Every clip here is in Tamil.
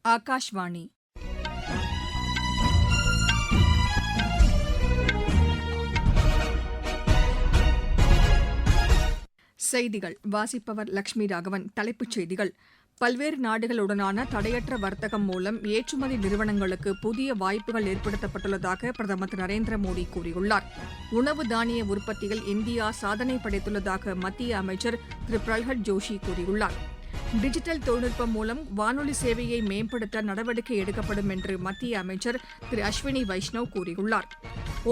ஆகாஷ்வாணி செய்திகள் வாசிப்பவர் லட்சுமி ராகவன். தலைப்புச் செய்திகள்: பல்வேறு நாடுகளுடனான தடையற்ற வர்த்தகம் மூலம் ஏற்றுமதி நிறுவனங்களுக்கு புதிய வாய்ப்புகள் ஏற்படுத்தப்பட்டுள்ளதாக பிரதமர் திரு நரேந்திர மோடி கூறியுள்ளார். உணவு தானிய உற்பத்தியில் இந்தியா சாதனை படைத்துள்ளதாக மத்திய அமைச்சர் திரு பிரல்ஹத் ஜோஷி கூறியுள்ளார். டிஜிட்டல் தொழில்நுட்பம் மூலம் வானொலி சேவையை மேம்படுத்த நடவடிக்கை எடுக்கப்படும் என்று மத்திய அமைச்சர் திரு அஸ்வினி வைஷ்ணவ் கூறியுள்ளார்.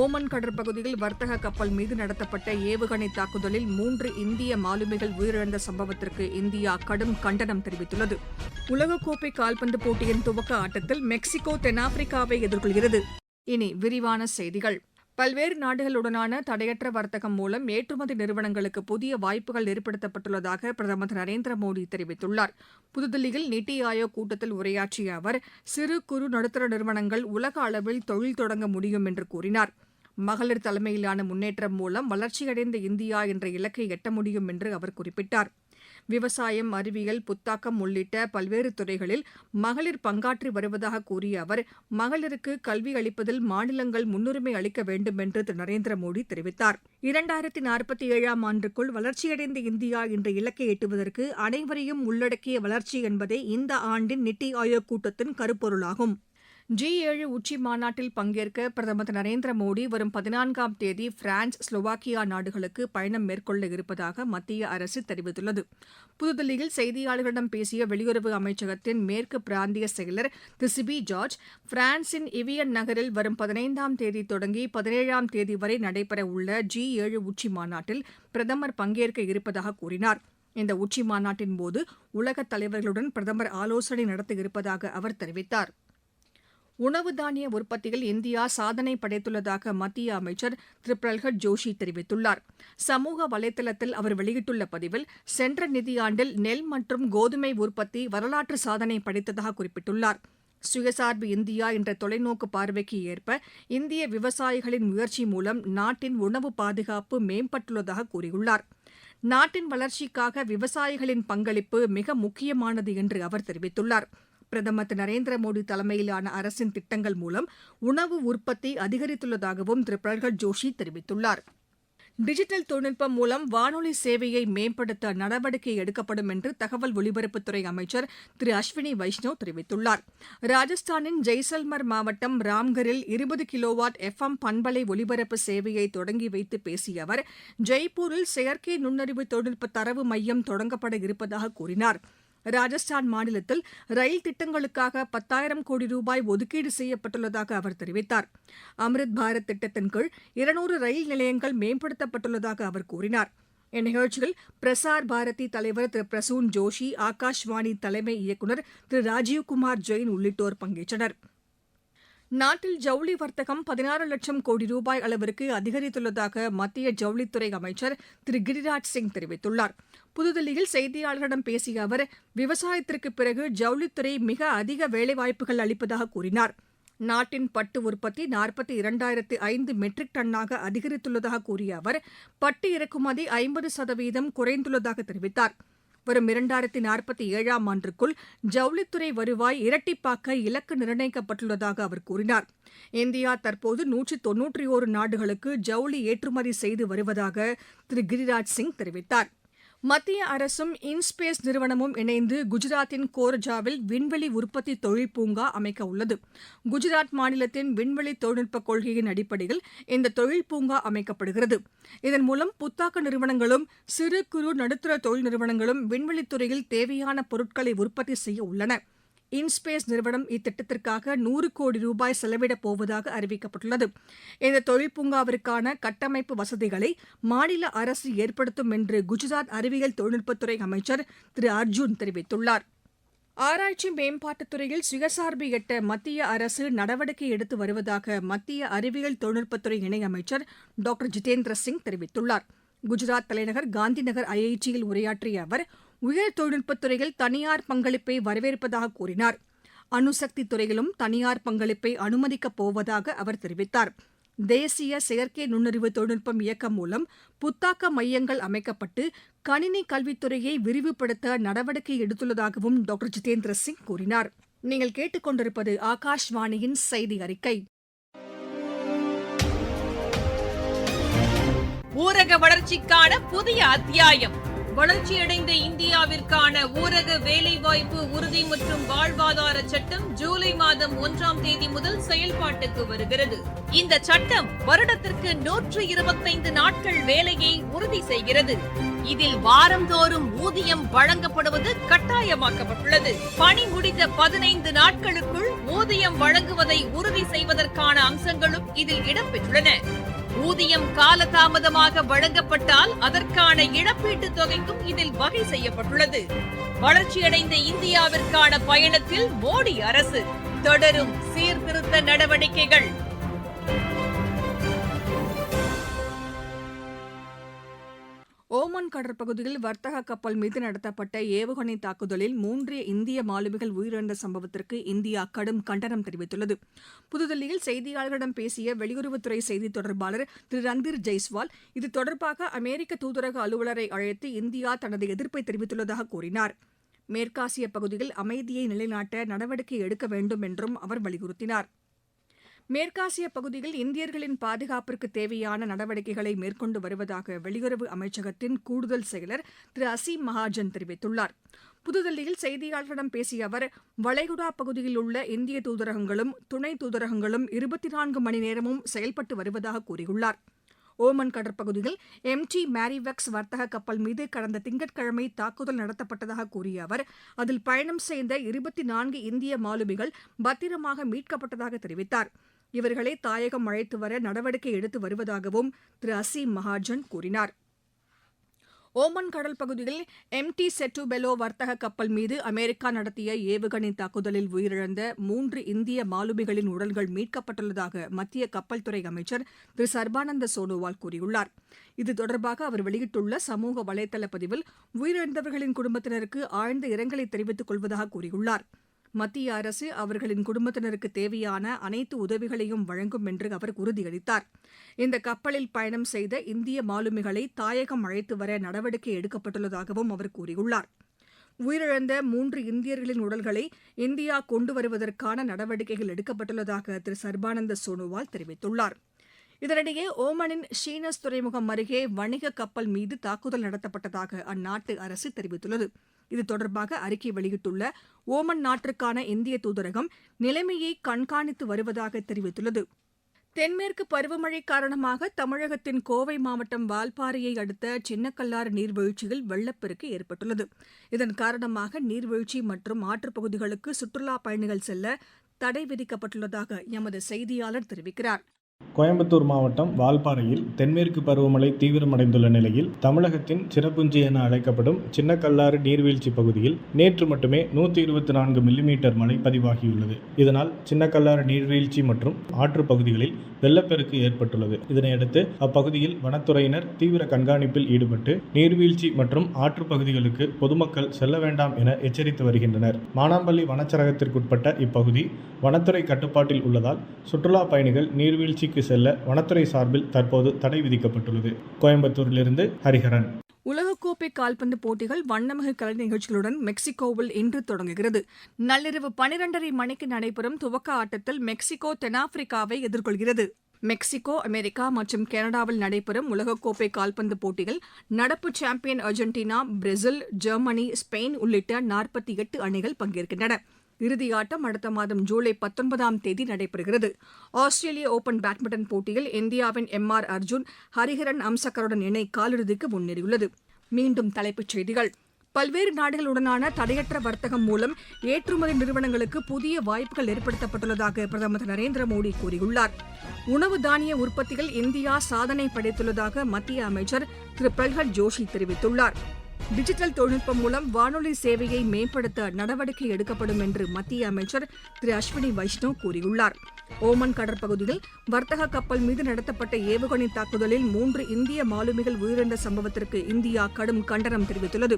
ஓமன் கடற்பகுதியில் வர்த்தக கப்பல் மீது நடத்தப்பட்ட ஏவுகணை தாக்குதலில் 3 இந்திய மாலுமிகள் உயிரிழந்த சம்பவத்திற்கு இந்தியா கடும் கண்டனம் தெரிவித்துள்ளது. உலகக்கோப்பை கால்பந்து போட்டியின் துவக்க ஆட்டத்தில் மெக்சிகோ தென்னாப்பிரிக்காவை எதிர்கொள்கிறது. இனி விரிவான செய்திகள். பல்வேறு நாடுகளுடனான தடையற்ற வர்த்தகம் மூலம் ஏற்றுமதி நிறுவனங்களுக்கு புதிய வாய்ப்புகள் ஏற்படுத்தப்பட்டுள்ளதாக பிரதமர் திரு நரேந்திர மோடி தெரிவித்துள்ளார். புதுதில்லியில் நித்தி ஆயோக் கூட்டத்தில் உரையாற்றிய அவர், சிறு குறு நடுத்தர நிறுவனங்கள் உலக அளவில் தொழில் தொடங்க முடியும் என்று கூறினார். மகளிர் தலைமையிலான முன்னேற்றம் மூலம் வளர்ச்சியடைந்த இந்தியா என்ற இலக்கை எட்ட முடியும் என்று அவர் குறிப்பிட்டார். விவசாயம், அறிவியல், புத்தாக்கம் உள்ளிட்ட பல்வேறு துறைகளில் மகளிர் பங்காற்றி வருவதாக கூறிய அவர், மகளிருக்கு கல்வி அளிப்பதில் மாநிலங்கள் முன்னுரிமை அளிக்க வேண்டும் என்று திரு நரேந்திர மோடி தெரிவித்தார். 2047ஆம் ஆண்டுக்குள் வளர்ச்சியடைந்த இந்தியா என்ற இலக்கை எட்டுவதற்கு அனைவரையும் உள்ளடக்கிய வளர்ச்சி என்பதே இந்த ஆண்டின் நித்தி ஆயோக் கூட்டத்தின் கருப்பொருளாகும். G7 உச்சி மாநாட்டில் பங்கேற்க பிரதமர் திரு நரேந்திர மோடி வரும் 14ஆம் தேதி பிரான்ஸ், ஸ்லோவாக்கியா நாடுகளுக்கு பயணம் மேற்கொள்ள இருப்பதாக மத்திய அரசு தெரிவித்துள்ளது. புதுதில்லியில் செய்தியாளர்களிடம் பேசிய வெளியுறவு அமைச்சகத்தின் மேற்கு பிராந்திய செயலர் திரு சிபி ஜார்ஜ், பிரான்சின் இவியன் நகரில் வரும் 15ஆம் தேதி தொடங்கி 17ஆம் தேதி வரை நடைபெறவுள்ள G7 உச்சி மாநாட்டில் பிரதமர் பங்கேற்க இருப்பதாக கூறினார். இந்த உச்சி மாநாட்டின்போது உலகத் தலைவர்களுடன் பிரதமர் ஆலோசனை நடத்த இருப்பதாக அவர் தெரிவித்தார். உணவு தானிய உற்பத்தியில் இந்தியா சாதனை படைத்துள்ளதாக மத்திய அமைச்சர் திரு பிரல்ஹத் ஜோஷி தெரிவித்துள்ளார். சமூக வலைதளத்தில் அவர் வெளியிட்டுள்ள பதிவில், சென்ற நிதியாண்டில் நெல் மற்றும் கோதுமை உற்பத்தி வரலாற்று சாதனை படைத்ததாக குறிப்பிட்டுள்ளார். சுயசார்பு இந்தியா என்ற தொலைநோக்கு பார்வைக்கு ஏற்ப இந்திய விவசாயிகளின் முயற்சி மூலம் நாட்டின் உணவு பாதுகாப்பு மேம்பட்டுள்ளதாக கூறியுள்ளார். நாட்டின் வளர்ச்சிக்காக விவசாயிகளின் பங்களிப்பு மிக முக்கியமானது என்று அவர் தெரிவித்துள்ளார். பிரதமர் திரு நரேந்திர மோடி தலைமையிலான அரசின் திட்டங்கள் மூலம் உணவு உற்பத்தி அதிகரித்துள்ளதாகவும் திரு பிரல்ஹத் ஜோஷி தெரிவித்துள்ளார். டிஜிட்டல் தொழில்நுட்பம் மூலம் வானொலி சேவையை மேம்படுத்த நடவடிக்கை எடுக்கப்படும் என்று தகவல் ஒலிபரப்புத்துறை அமைச்சர் திரு அஸ்வினி வைஷ்ணவ் தெரிவித்துள்ளார். ராஜஸ்தானின் ஜெய்சல்மர் மாவட்டம் ராம்கரில் 20 கிலோவாட் FM பண்பலை ஒலிபரப்பு சேவையை தொடங்கி வைத்து பேசிய அவர், ஜெய்ப்பூரில் செயற்கை நுண்ணறிவு தொழில்நுட்ப தரவு மையம் தொடங்கப்பட இருப்பதாக கூறினார். ராஜஸ்தான் மாநிலத்தில் ரயில் திட்டங்களுக்காக 10,000 கோடி ரூபாய் ஒதுக்கீடு செய்யப்பட்டுள்ளதாக அவர் தெரிவித்தார். அம்ரித் பாரத் திட்டத்தின் கீழ் 200 ரயில் நிலையங்கள் மேம்படுத்தப்பட்டுள்ளதாக அவர் கூறினார். இந்நிகழ்ச்சியில் பிரசார் பாரதி தலைவர் திரு பிரசூன் ஜோஷி, ஆகாஷ்வாணி தலைமை இயக்குநர் திரு ராஜீவ்குமார் ஜெயின் உள்ளிட்டோர் பங்கேற்றனர். நாட்டில் ஜவுளி வர்த்தகம் 16 லட்சம் கோடி ரூபாய் அளவிற்கு அதிகரித்துள்ளதாக மத்திய ஜவுளித்துறை அமைச்சர் திரு கிரிராஜ் சிங் தெரிவித்துள்ளார். புதுதில்லியில் செய்தியாளர்களிடம் பேசிய அவர், விவசாயத்திற்கு பிறகு ஜவுளித்துறை மிக அதிக வேலைவாய்ப்புகள் அளிப்பதாக கூறினார். நாட்டின் பட்டு உற்பத்தி 42,005 மெட்ரிக் டன்னாக அதிகரித்துள்ளதாக கூறிய அவர், பட்டு இறக்குமதி 50% குறைந்துள்ளதாக தெரிவித்தார். வரும் 2047ஆம் ஆண்டுக்குள் ஜவுளித்துறை வருவாய் இரட்டிப்பாக்க இலக்கு நிர்ணயிக்கப்பட்டுள்ளதாக அவர் கூறினார். இந்தியா தற்போது 191 நாடுகளுக்கு ஜவுளி ஏற்றுமதி செய்து வருவதாக திரு கிரிராஜ் சிங் தெரிவித்தார். மத்திய அரசும் இன்ஸ்பேஸ் நிறுவனமும் இணைந்து குஜராத்தின் கோர்ஜாவில் விண்வெளி உற்பத்தி தொழில் பூங்கா அமைக்க உள்ளது. குஜராத் மாநிலத்தின் விண்வெளி தொழில்நுட்ப கொள்கையின் அடிப்படையில் இந்த தொழில் பூங்கா அமைக்கப்படுகிறது. இதன் மூலம் புத்தாக்க நிறுவனங்களும் சிறு குறு நடுத்தர தொழில் நிறுவனங்களும் விண்வெளித்துறையில் தேவையான பொருட்களை உற்பத்தி செய்ய உள்ளன. இன்ஸ்பேஸ் நிறுவனம் இத்திட்டத்திற்காக 100 கோடி ரூபாய் செலவிடப் போவதாக அறிவிக்கப்பட்டுள்ளது. இந்த தொழில் பூங்காவிற்கான கட்டமைப்பு வசதிகளை மாநில அரசு ஏற்படுத்தும் என்று குஜராத் அறிவியல் தொழில்நுட்பத்துறை அமைச்சர் திரு அர்ஜூன் தெரிவித்துள்ளார். ஆராய்ச்சி மேம்பாட்டுத் துறையில் சுயசார்பு எட்ட மத்திய அரசு நடவடிக்கை எடுத்து வருவதாக மத்திய அறிவியல் தொழில்நுட்பத்துறை இணையமைச்சர் டாக்டர் ஜிதேந்திர சிங் தெரிவித்துள்ளார். குஜராத் தலைநகர் காந்திநகர் IITயில் உரையாற்றிய அவர், உயர் தொழில்நுட்பத் துறையில் தனியார் பங்களிப்பை வரவேற்பதாக கூறினார். அணுசக்தி துறையிலும் தனியார் பங்களிப்பை அனுமதிக்கப் போவதாக அவர் தெரிவித்தார். தேசிய செயற்கை நுண்ணறிவு தொழில்நுட்பம் இயக்கம் மூலம் புத்தாக்க மையங்கள் அமைக்கப்பட்டு கணினி கல்வித்துறையை விரிவுபடுத்த நடவடிக்கை எடுத்துள்ளதாகவும் டாக்டர் ஜிதேந்திர சிங் கூறினார். நீங்கள் கேட்டுக்கொண்டிருப்பது ஆகாஷ்வாணியின் செய்தி அறிக்கை. ஊரக வளர்ச்சிக்கான புதிய அத்தியாயம். வளர்ச்சியடைந்த இந்தியாவிற்கான ஊரக வேலைவாய்ப்பு உறுதி மற்றும் வாழ்வாதார சட்டம் ஜூலை மாதம் 1ஆம் தேதி முதல் செயல்பாட்டுக்கு வருகிறது. இந்த சட்டம் வருடத்திற்கு 125 நாட்கள் வேலையை உறுதி செய்கிறது. இதில் வாரந்தோறும் ஊதியம் வழங்கப்படுவது கட்டாயமாக்கப்பட்டுள்ளது. பணி முடிந்த 15 நாட்களுக்குள் ஊதியம் வழங்குவதை உறுதி செய்வதற்கான அம்சங்களும் இதில் இடம்பெற்றுள்ளன. ஊதியம் காலதாமதமாக வழங்கப்பட்டால் அதற்கான இழப்பீட்டுத் தொகைக்கும் இதில் வகை செய்யப்பட்டுள்ளது. வளர்ச்சியடைந்த இந்தியாவிற்கான பயணத்தில் மோடி அரசு தொடரும் சீர்திருத்த நடவடிக்கைகள். ஓமன் கடற்பகுதியில் வர்த்தக கப்பல் மீது நடத்தப்பட்ட ஏவுகணை தாக்குதலில் 3 இந்திய மாலுமிகள் உயிரிழந்த சம்பவத்திற்கு இந்தியா கடும் கண்டனம் தெரிவித்துள்ளது. புதுதில்லியில் செய்தியாளர்களிடம் பேசிய வெளியுறவுத்துறை செய்தித் தொடர்பாளர் திரு ரந்தீர் ஜெய்ஸ்வால், இது தொடர்பாக அமெரிக்க தூதரக அலுவலரை அழைத்து இந்தியா தனது எதிர்ப்பை தெரிவித்துள்ளதாக கூறினார். மேற்காசிய பகுதியில் அமைதியை நிலைநாட்ட நடவடிக்கை எடுக்க வேண்டும் என்றும் அவர் வலியுறுத்தினார். மேற்காசிய பகுதியில் இந்தியர்களின் பாதுகாப்பிற்கு தேவையான நடவடிக்கைகளை மேற்கொண்டு வருவதாக வெளியுறவு அமைச்சகத்தின் கூடுதல் செயலர் திரு அசீம் மகாஜன் தெரிவித்துள்ளார். புதுதில்லியில் செய்தியாளர்களிடம் பேசிய அவர், வளைகுடா பகுதியில் உள்ள இந்திய தூதரகங்களும் துணை தூதரகங்களும் 24 மணி நேரமும் செயல்பட்டு வருவதாக கூறியுள்ளார். ஓமன் கடற்பகுதியில் MT மேரிவெக்ஸ் வர்த்தக கப்பல் மீது கடந்த திங்கட்கிழமை தாக்குதல் நடத்தப்பட்டதாக கூறிய அவர், அதில் பயணம் செய்த 24 இந்திய மாலுமிகள் பத்திரமாக மீட்கப்பட்டதாக தெரிவித்தார். இவர்களை தாயகம் அழைத்து வர நடவடிக்கை எடுத்து வருவதாகவும் திரு அசீம் மகாஜன் கூறினார். ஓமன் கடல் பகுதியில் MT செட்டுபெலோ வர்த்தக கப்பல் மீது அமெரிக்கா நடத்திய ஏவுகணை தாக்குதலில் உயிரிழந்த 3 இந்திய மாலுமிகளின் உடல்கள் மீட்கப்பட்டுள்ளதாக மத்திய கப்பல் துறை அமைச்சர் திரு சர்பானந்த சோனோவால் கூறியுள்ளார். இது தொடர்பாக அவர் வெளியிட்டுள்ள சமூக வலைதள பதிவில், உயிரிழந்தவர்களின் குடும்பத்தினருக்கு ஆழ்ந்த இரங்கலை தெரிவித்துக் கொள்வதாக கூறியுள்ளார். மத்திய அரசு அவர்களின் குடும்பத்தினருக்கு தேவையான அனைத்து உதவிகளையும் வழங்கும் என்று அவர் உறுதியளித்தார். இந்த கப்பலில் பயணம் செய்த இந்திய மாலுமிகளை தாயகம் அழைத்து வர நடவடிக்கை எடுக்கப்பட்டுள்ளதாகவும் அவர் கூறியுள்ளார். உயிரிழந்த 3 இந்தியர்களின் உடல்களை இந்தியா கொண்டு வருவதற்கான நடவடிக்கைகள் எடுக்கப்பட்டுள்ளதாக திரு சர்பானந்த சோனோவால் தெரிவித்துள்ளார். இதனிடையே ஓமனின் ஷீனஸ் துறைமுகம் அருகே வணிக கப்பல் மீது தாக்குதல் நடத்தப்பட்டதாக அந்நாட்டு அரசு தெரிவித்துள்ளது. இது தொடர்பாக அறிக்கை வெளியிட்டுள்ள ஓமன் நாட்டிற்கான இந்திய தூதரகம் நிலைமையை கண்காணித்து வருவதாக தெரிவித்துள்ளது. தென்மேற்கு பருவமழை காரணமாக தமிழகத்தின் கோவை மாவட்டம் வால்பாறையை அடுத்த சின்னக்கல்லாறு நீர்வீழ்ச்சியில் வெள்ளப்பெருக்கு ஏற்பட்டுள்ளது. இதன் காரணமாக நீர்வீழ்ச்சி மற்றும் ஆற்றுப்பகுதிகளுக்கு சுற்றுலாப் பயணிகள் செல்ல தடை விதிக்கப்பட்டுள்ளதாக எமது செய்தியாளர் தெரிவிக்கிறார். கோயம்புத்தூர் மாவட்டம் வால்பாறையில் தென்மேற்கு பருவமழை தீவிரமடைந்துள்ள நிலையில் தமிழகத்தின் சிறப்புஞ்சி என அழைக்கப்படும் சின்னக்கல்லாறு நீர்வீழ்ச்சி பகுதியில் நேற்று மட்டுமே 124 மில்லிமீட்டர் மழை பதிவாகியுள்ளது. இதனால் சின்னக்கல்லாறு நீர்வீழ்ச்சி மற்றும் ஆற்று பகுதிகளில் வெள்ளப்பெருக்கு ஏற்பட்டுள்ளது. இதனையடுத்து அப்பகுதியில் வனத்துறையினர் தீவிர கண்காணிப்பில் ஈடுபட்டு நீர்வீழ்ச்சி மற்றும் ஆற்று பகுதிகளுக்கு பொதுமக்கள் செல்ல வேண்டாம் என எச்சரித்து வருகின்றனர். மானாம்பள்ளி வனச்சரகத்திற்குட்பட்ட இப்பகுதி வனத்துறை கட்டுப்பாட்டில் உள்ளதால் சுற்றுலா பயணிகள் நீர்வீழ்ச்சி செல்ல வனத்துறை சார்பில் தற்போது தடை விதிக்கப்பட்டுள்ளது. கோயம்புத்தூரிலிருந்து ஹரிஹரன். உலகக்கோப்பை கால்பந்து போட்டிகள் வண்ணமிகு கலை நிகழ்ச்சிகளுடன் மெக்சிகோவில் இன்று தொடங்குகிறது. நள்ளிரவு 12:30 மணிக்கு நடைபெறும் துவக்க ஆட்டத்தில் மெக்சிகோ தென்னாப்பிரிக்காவை எதிர்கொள்கிறது. மெக்சிகோ, அமெரிக்கா மற்றும் கனடாவில் நடைபெறும் உலகக்கோப்பை கால்பந்து போட்டியில் நடப்பு champion Argentina, Brazil, Germany, Spain உள்ளிட்ட 48 அணிகள் பங்கேற்கின்றன. இறுதியாட்டம் அடுத்த மாதம் ஜூலை 19ஆம் தேதி நடைபெறுகிறது. ஆஸ்திரேலிய ஓபன் பேட்மிண்டன் போட்டியில் இந்தியாவின் MR அர்ஜுன், ஹரிஹரன் அம்சக்கருடன் இணை காலிறுதிக்கு முன்னேறியுள்ளது. மீண்டும் தலைப்புச் செய்திகள். பல்வேறு நாடுகளுடனான தடையற்ற வர்த்தகம் மூலம் ஏற்றுமதி நிறுவனங்களுக்கு புதிய வாய்ப்புகள் ஏற்படுத்தப்பட்டுள்ளதாக பிரதமர் திரு நரேந்திர மோடி கூறியுள்ளார். உணவு தானிய உற்பத்தியில் இந்தியா சாதனை படைத்துள்ளதாக மத்திய அமைச்சர் திரு பிரல்ஹத் ஜோஷி தெரிவித்துள்ளார். டிஜிட்டல் தொழில்நுட்பம் மூலம் வானொலி சேவையை மேம்படுத்த நடவடிக்கை எடுக்கப்படும் என்று மத்திய அமைச்சர் திரு அஸ்வினி வைஷ்ணவ் கூறியுள்ளார். ஓமன் கடற்பகுதியில் வர்த்தக கப்பல் மீது நடத்தப்பட்ட ஏவுகணை தாக்குதலில் 3 இந்திய மாலுமிகள் உயிரிழந்த சம்பவத்திற்கு இந்தியா கடும் கண்டனம் தெரிவித்துள்ளது.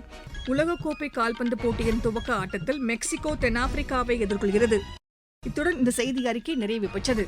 உலகக்கோப்பை கால்பந்து போட்டியின் துவக்க ஆட்டத்தில் மெக்சிகோ தென்னாப்பிரிக்காவை எதிர்கொள்கிறது. இத்துடன் இந்த செய்தி அறிக்கை நிறைவு பெற்றது.